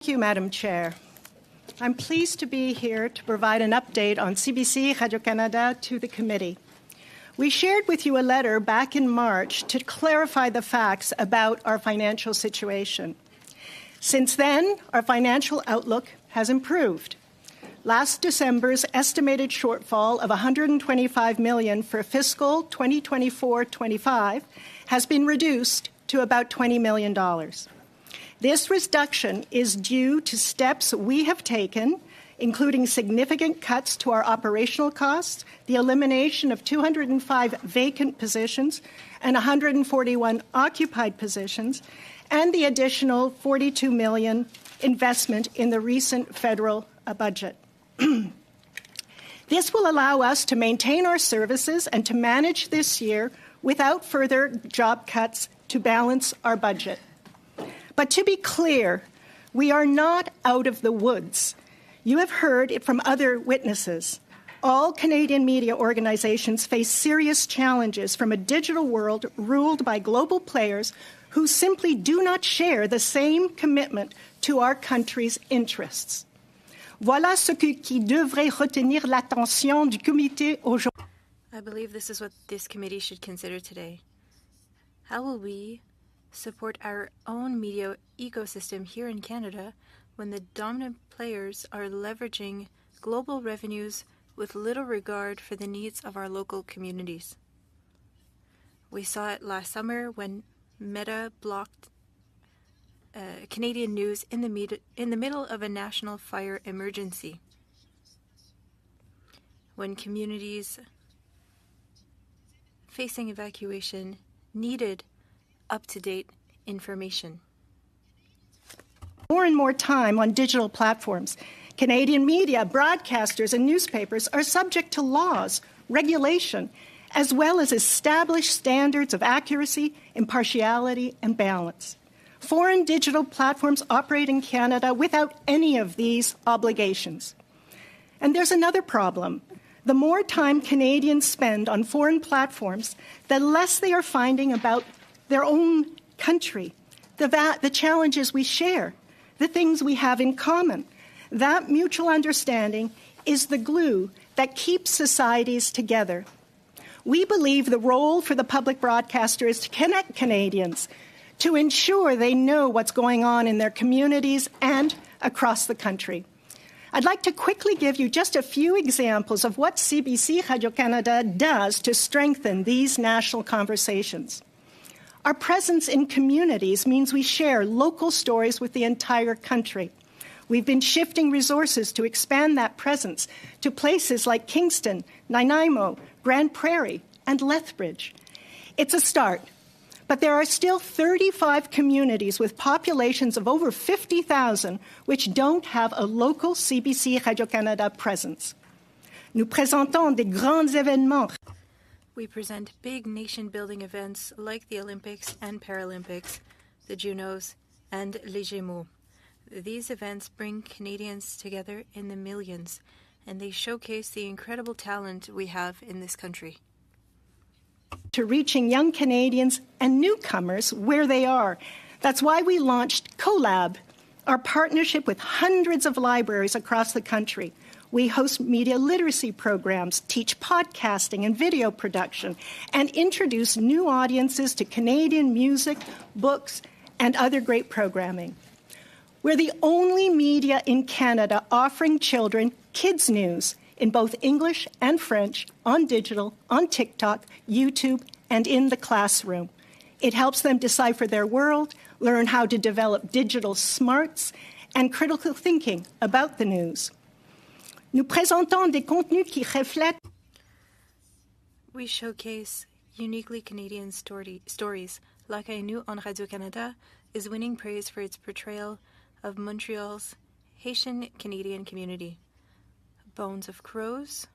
Thank you, Madam Chair. I'm pleased to be here to provide an update on CBC Radio-Canada to the committee. We shared with you a letter back in March to clarify the facts about our financial situation. Since then, our financial outlook has improved. Last December's estimated shortfall of $125 million for fiscal 2024-25 has been reduced to about $20 million. This reduction is due to steps we have taken, including significant cuts to our operational costs, the elimination of 205 vacant positions and 141 occupied positions, and the additional $42 million investment in the recent federal budget. This will allow us to maintain our services and to manage this year without further job cuts to balance our budget. But to be clear, we are not out of the woods. You have heard it from other witnesses. All Canadian media organizations face serious challenges from a digital world ruled by global players who simply do not share the same commitment to our country's interests. Voilà ce qui devrait retenir l'attention du comité aujourd'hui. I believe this is what this committee should consider today. How will we support our own media ecosystem here in Canada when the dominant players are leveraging global revenues with little regard for the needs of our local communities? We saw it last summer when Meta blocked Canadian news in the middle of a national fire emergency, when communities facing evacuation needed up-to-date information. More and more time on digital platforms. Canadian media, broadcasters, and newspapers are subject to laws, regulation, as well as established standards of accuracy, impartiality, and balance. Foreign digital platforms operate in Canada without any of these obligations. And there's another problem. The more time Canadians spend on foreign platforms, the less they are finding about their own country, the challenges we share, the things we have in common. That mutual understanding is the glue that keeps societies together. We believe the role for the public broadcaster is to connect Canadians, to ensure they know what's going on in their communities and across the country. I'd like to quickly give you just a few examples of what CBC Radio-Canada does to strengthen these national conversations. Our presence in communities means we share local stories with the entire country. We've been shifting resources to expand that presence to places like Kingston, Nanaimo, Grand Prairie, and Lethbridge. It's a start, but there are still 35 communities with populations of over 50,000 which don't have a local CBC Radio-Canada presence. Nous présentons des grands événements. We present big nation-building events like the Olympics and Paralympics, the Junos, and Les Gémeaux. These events bring Canadians together in the millions, and they showcase the incredible talent we have in this country. To reaching young Canadians and newcomers where they are. That's why we launched CoLab, our partnership with hundreds of libraries across the country. We host media literacy programs, teach podcasting and video production, and introduce new audiences to Canadian music, books, and other great programming. We're the only media in Canada offering children kids' news in both English and French, on digital, on TikTok, YouTube, and in the classroom. It helps them decipher their world, learn how to develop digital smarts, and critical thinking about the news. Nous présentons des contenus qui reflètent. We showcase uniquely Canadian stories. Like I Knew on Radio-Canada is winning praise for its portrayal of Montreal's Haitian-Canadian community. Bones of Crows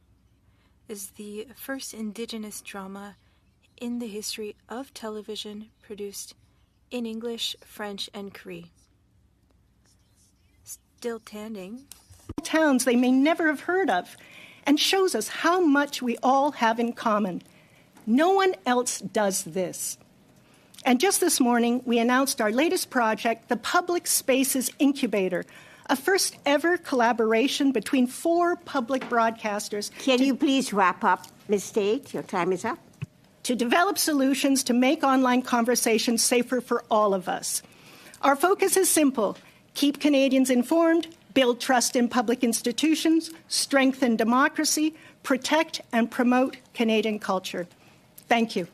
is the first Indigenous drama in the history of television produced in English, French, and Cree. Still Standing. Towns they may never have heard of, and shows us how much we all have in common. No one else does this. And just this morning, we announced our latest project, the Public Spaces Incubator, a first-ever collaboration between 4 public broadcasters. Can you please wrap up, Ms. Tait? Your time is up. To develop solutions to make online conversations safer for all of us. Our focus is simple: keep Canadians informed, build trust in public institutions, strengthen democracy, protect and promote Canadian culture. Thank you.